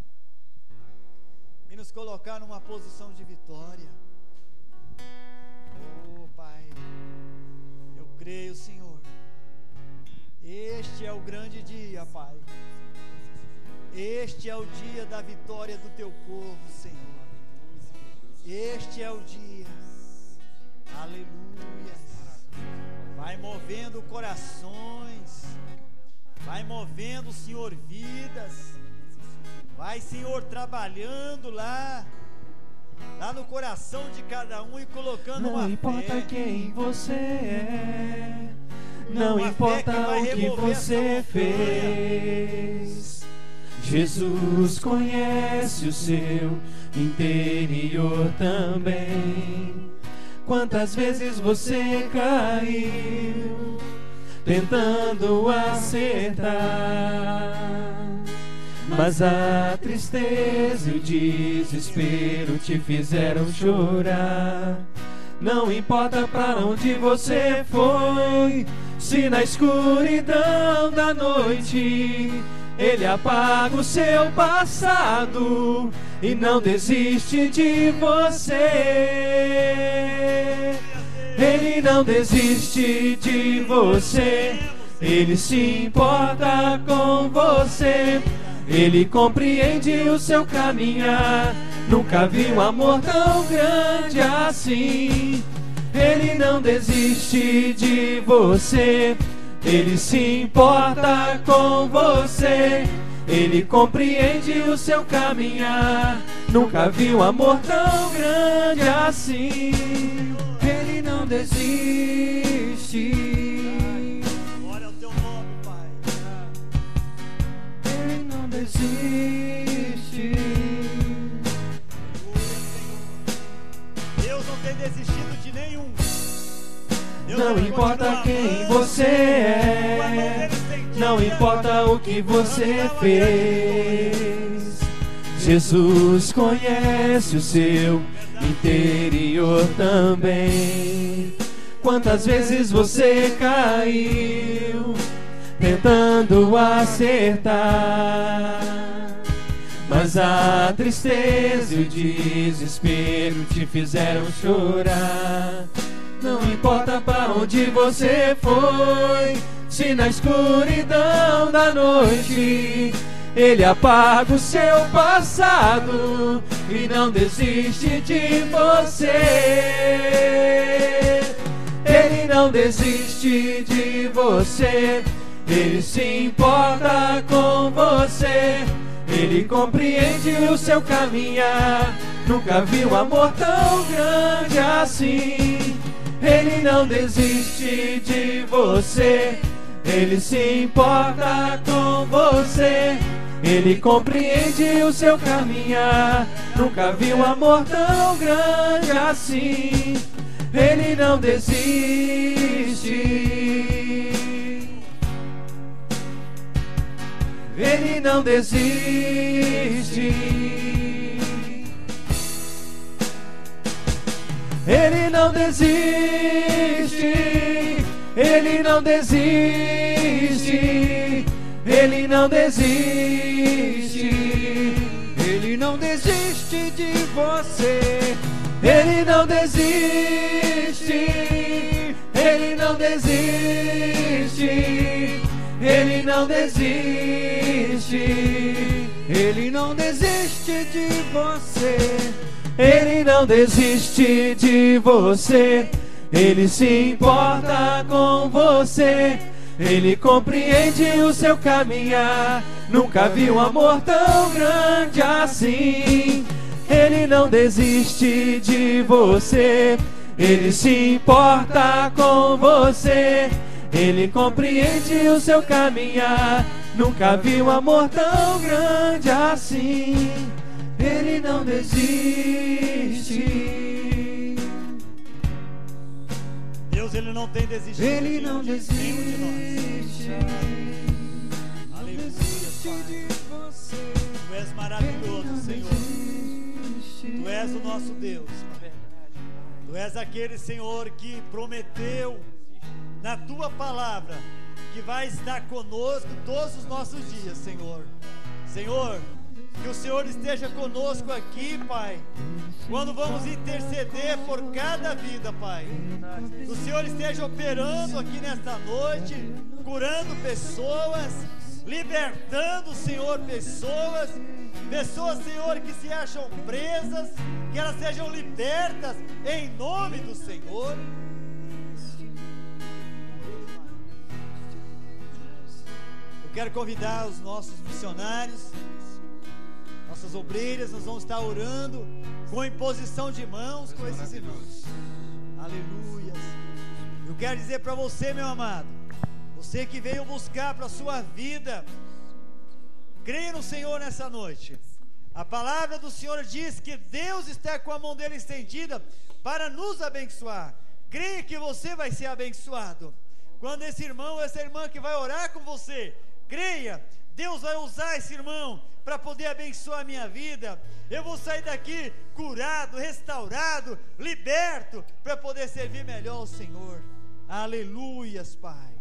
e nos colocar numa posição de vitória. Oh, Pai, eu creio, Senhor. Este é o grande dia, Pai. Este é o dia da vitória do Teu povo, Senhor. Este é o dia. Aleluia. Vai movendo corações, vai movendo, Senhor, vidas. Vai, Senhor, trabalhando lá no coração de cada um e colocando uma fé. Não importa quem você é, não importa o que você fez, Jesus conhece o seu interior também. Quantas vezes você caiu tentando acertar, mas a tristeza e o desespero te fizeram chorar. Não importa pra onde você foi, se na escuridão da noite Ele apaga o seu passado e não desiste de você. Ele não desiste de você, Ele se importa com você. Ele compreende o seu caminhar, nunca vi um amor tão grande assim. Ele não desiste de você, Ele se importa com você. Ele compreende o seu caminhar, nunca vi um amor tão grande assim. Ele não desiste. Glória ao teu nome, Pai. Ele não desiste. Deus não tem desistido de nenhum. Deus Não vai importa continuar quem amando. você é, não importa o que você fez, Jesus conhece o seu interior também. Quantas vezes você caiu tentando acertar, mas a tristeza e o desespero te fizeram chorar. Não importa pra onde você foi, se na escuridão da noite Ele apaga o seu passado e não desiste de você. Ele não desiste de você, Ele se importa com você. Ele compreende o seu caminhar, nunca vi um amor tão grande assim. Ele não desiste de você, Ele se importa com você. Ele compreende o seu caminhar, nunca vi um amor tão grande assim. Ele não desiste. Ele não desiste. Ele não desiste. Ele não desiste. Ele não desiste. Ele não desiste de você. Ele não desiste. Ele não desiste. Ele não desiste. Ele não desiste de você. Ele não desiste de você. Ele se importa com você. Ele compreende o seu caminhar, nunca vi um amor tão grande assim. Ele não desiste de você. Ele se importa com você. Ele compreende o seu caminhar, nunca vi um amor tão grande assim. Ele não desiste. Deus, Ele não tem desistido. Ele não de desiste. nenhum de nós. Aleluia, Pai. Tu és maravilhoso, Senhor. Tu és o nosso Deus, Pai. Tu és aquele, Senhor, que prometeu na Tua palavra que vai estar conosco todos os nossos dias, Senhor. Senhor, que o Senhor esteja conosco aqui, Pai, quando vamos interceder por cada vida, Pai. Que o Senhor esteja operando aqui nesta noite, curando pessoas, libertando, Senhor, pessoas, Senhor, que se acham presas, que elas sejam libertas em nome do Senhor. Eu quero convidar os nossos missionários nossas obreiras, nós vamos estar orando com imposição de mãos com esses irmãos. Aleluia. Eu quero dizer para você, meu amado, você que veio buscar para a sua vida, creia no Senhor nessa noite. A palavra do Senhor diz que Deus está com a mão dele estendida para nos abençoar. Creia que você vai ser abençoado. Quando esse irmão ou essa irmã que vai orar com você, creia, Deus vai usar esse irmão para poder abençoar a minha vida. Eu vou sair daqui curado, restaurado, liberto, para poder servir melhor ao Senhor. Aleluias, Pai.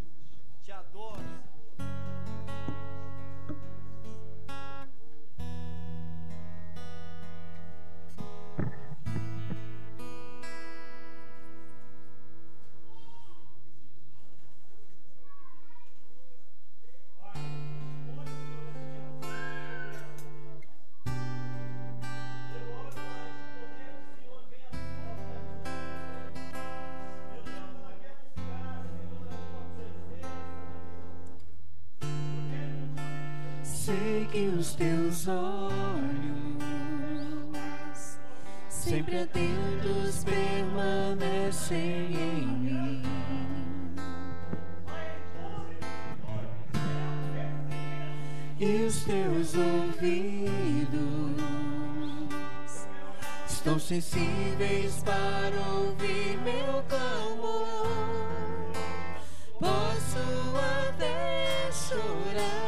Te adoro. Sei que os teus olhos, sempre atentos, permanecem em mim. E os teus ouvidos estão sensíveis para ouvir meu clamor. Posso até chorar,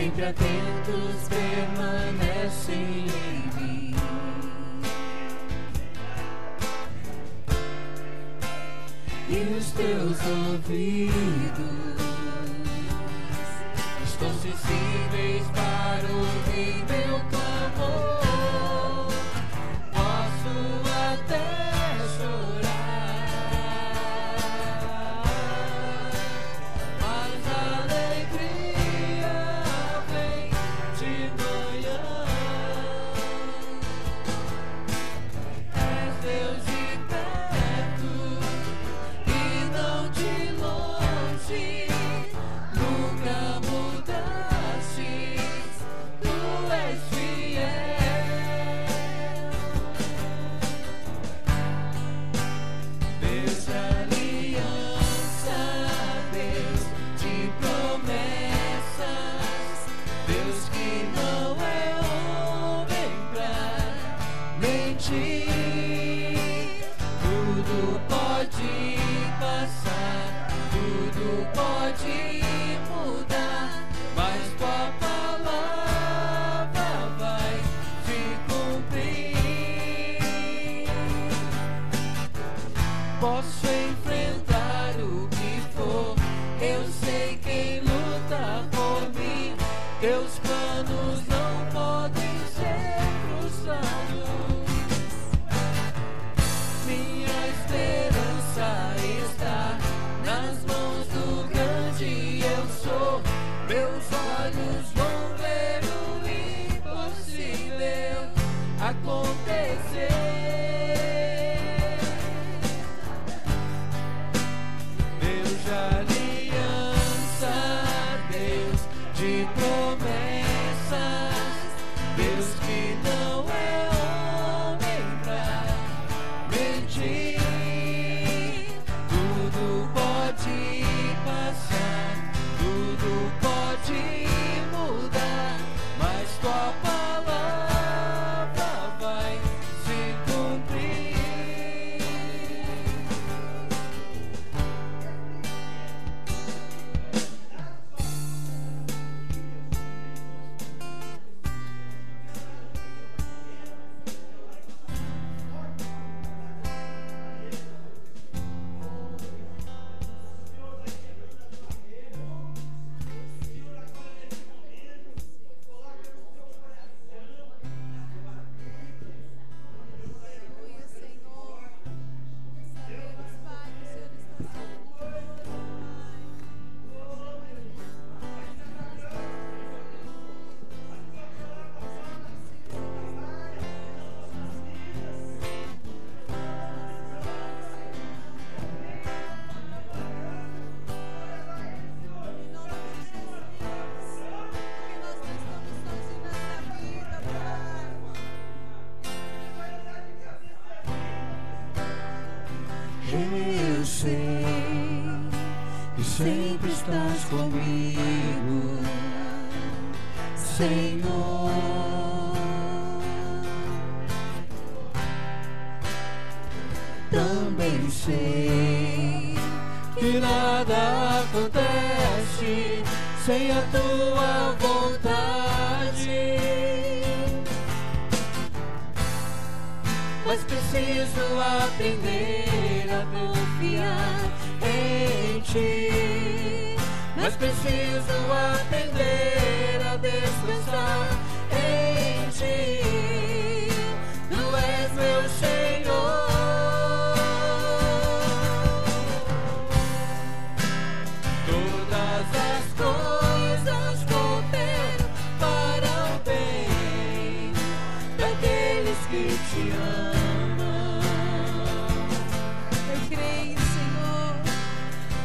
sempre atentos, permanecem em mim. E os teus ouvidos estão sensíveis para ouvir meu clamor. Posso até chorar, mas a alegria vem de manhã. És Deus de perto e não de longe, nunca mudastes, tu és fiel. Deus de aliança, Deus de promessas, Deus que não é homem pra mentir. Tudo pode passar, tudo pode mudar, mas tua palavra vai se cumprir. Posso enfrentar o que for, eu sei quem luta por mim. Teus planos não podem ser frustrados. Minha esperança está nas mãos do grande eu sou. Meus olhos vão ver o impossível acontecer. em ti. Tudo pode passar, tudo pode mudar, mas tua palavra vai se cumprir. Eu sei que sempre estás comigo, Senhor. Também sei que nada acontece sem a tua vontade, mas preciso aprender a confiar em ti. Mas preciso aprender a descansar em ti. Tu és meu Senhor. Todas as coisas cooperam para o bem daqueles que te amam. Eu creio, Senhor.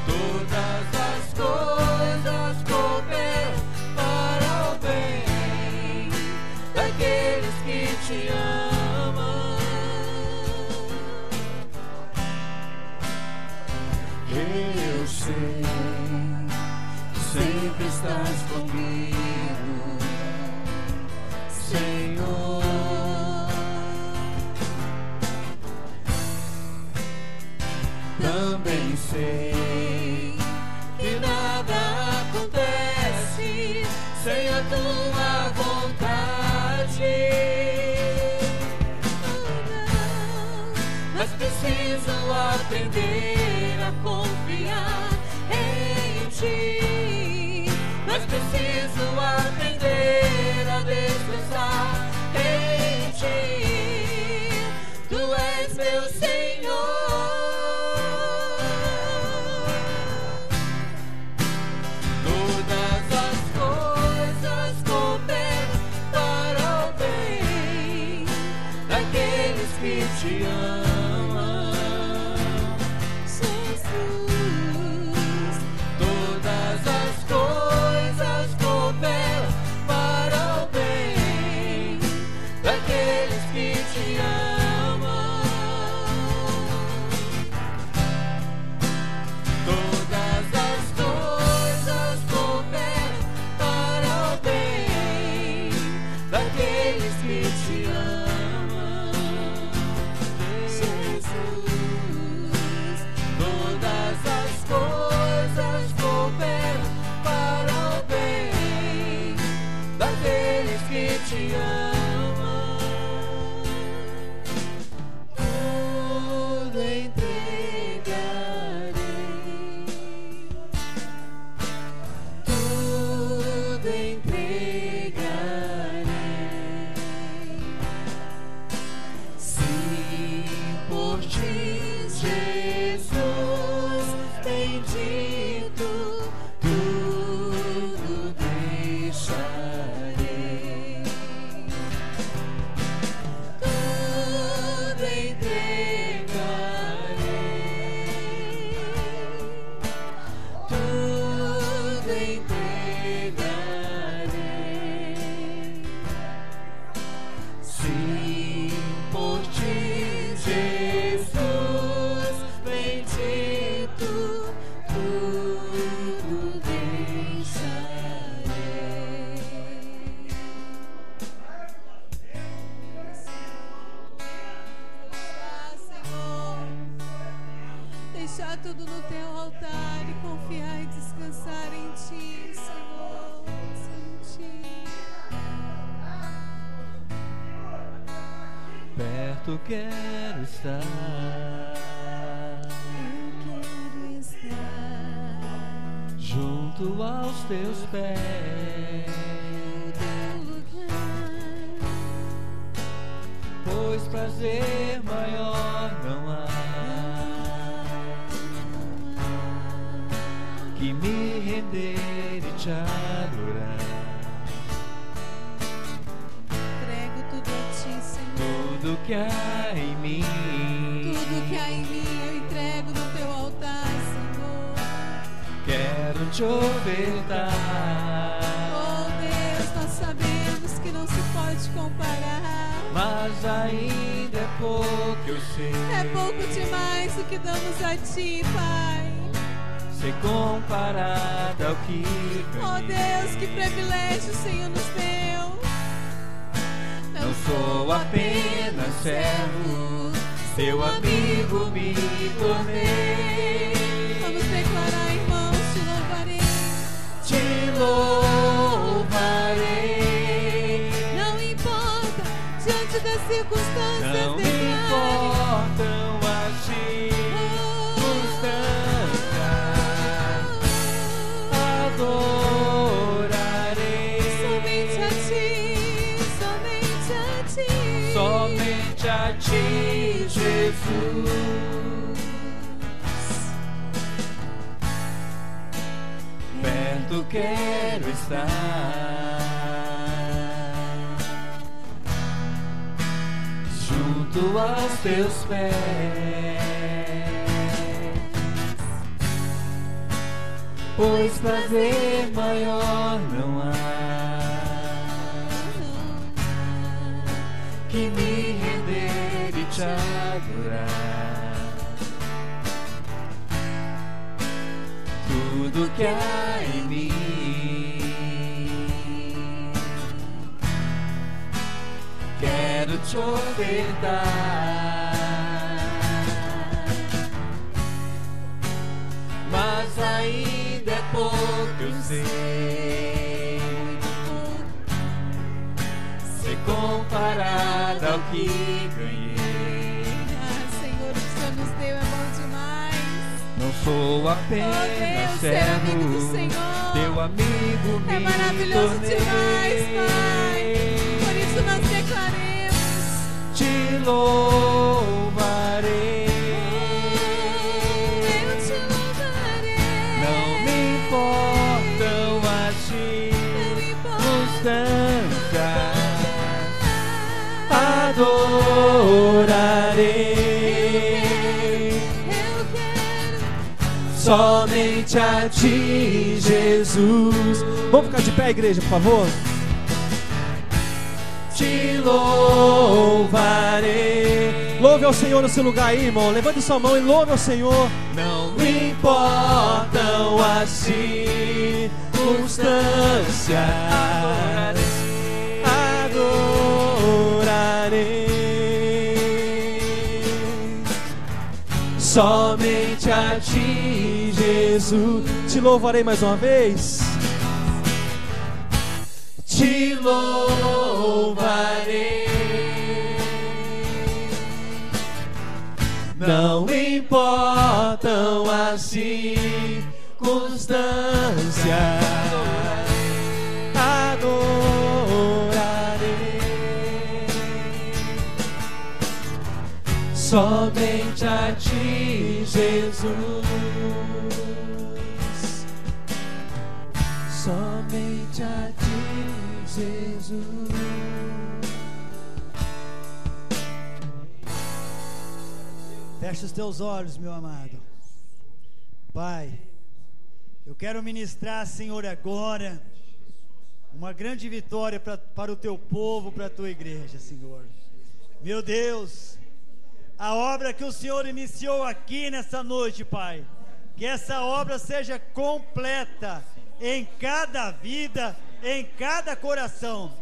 Todas as coisas cooperam para o bem daqueles que te amam. Eu sei que sempre estás comigo, Senhor. Também sei que nada acontece sem a tua vontade, mas preciso aprender a confiar em ti. Mas preciso aprender a descansar em ti. Tu és meu Senhor. Todas as coisas cooperam para o bem daqueles que te amam, Jesus. todas as coisas cooperam para o bem daqueles que te amam. Todas as coisas cooperam para o bem daqueles que te amam. Jesus. deixar tudo no teu altar e confiar e descansar em ti, Senhor, em ti. Perto quero estar, Eu quero estar junto aos teus pés, no teu lugar, pois prazer maior não há que me render e te adorar. entrego tudo a ti, Senhor. Tudo que há em mim, Tudo que há em mim eu entrego no teu altar, Senhor. quero te ofertar. Oh Deus, nós sabemos que não se pode comparar. Mas ainda é pouco, eu sei. É pouco demais o que damos a ti, Pai. Ser comparado ao que Oh ganhei. Deus, que privilégio o Senhor nos deu. Não sou apenas servo, teu amigo me tornei. Vamos declarar, irmãos, te louvarei. Te louvarei. Não importa, diante das circunstâncias, Não me declare. importam as circunstâncias, adorarei Somente a ti, somente a ti. somente a ti, Jesus. Perto quero estar, junto aos teus pés, pois prazer maior não há que me render e te adorar. Tudo que há em mim, quero te ofertar. Mas ainda é pouco, eu sei. Ser comparado ao que ganhei. Ah, Senhor, o que o Senhor nos deu é bom demais. Não sou Oh apenas Deus, ser amigo do servo, Senhor teu amigo me é maravilhoso tornei. demais, Pai. Por isso nós declaremos. Te louvarei. Eu te louvarei. Não me importam as Não importa. circunstâncias, adorarei Eu quero. somente a ti, Jesus. Vamos ficar de pé, igreja, por favor? Te louvarei. Louve ao Senhor no seu lugar aí, irmão. Levante sua mão e louve ao Senhor. Não me importam as circunstâncias, adorarei somente a ti, Jesus. Te louvarei mais uma vez. Te louvarei. Não importam as circunstâncias, adorarei somente a ti, Jesus. Somente a ti, Jesus. Fecha os teus olhos, meu amado. Pai, eu quero ministrar, Senhor, agora uma grande vitória para o teu povo, para a tua igreja, Senhor. Meu Deus, a obra que o Senhor iniciou aqui nessa noite, Pai, que essa obra seja completa em cada vida, em cada coração,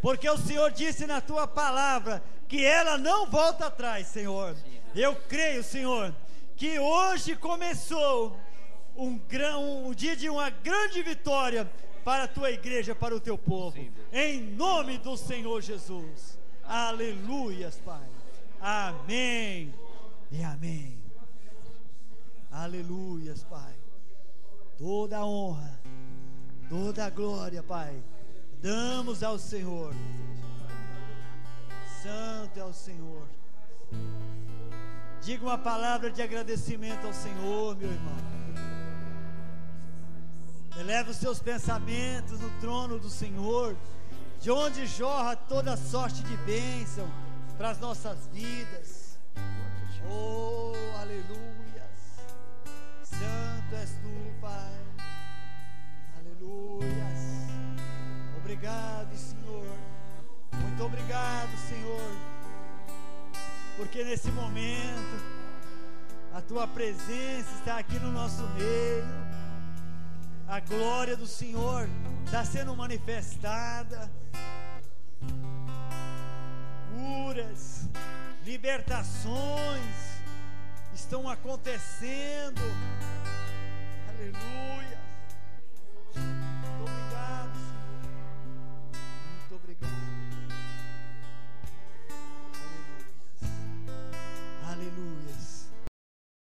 porque o Senhor disse na tua palavra que ela não volta atrás, Senhor. Eu creio, Senhor, que hoje começou o dia de uma grande vitória para a tua igreja, para o teu povo. Sim, em nome do Senhor Jesus. Aleluias, Pai. Amém e amém. Aleluias, Pai. Toda a honra, toda a glória, Pai, damos ao Senhor. Santo é o Senhor. Diga uma palavra de agradecimento ao Senhor, meu irmão. Eleva os seus pensamentos no trono do Senhor, de onde jorra toda sorte de bênção para as nossas vidas. Oh, aleluias. Santo és tu, Pai. Aleluias. Obrigado, Senhor. Muito obrigado, Senhor, porque nesse momento a tua presença está aqui no nosso meio. A glória do Senhor está sendo manifestada. Curas, libertações estão acontecendo. Aleluia.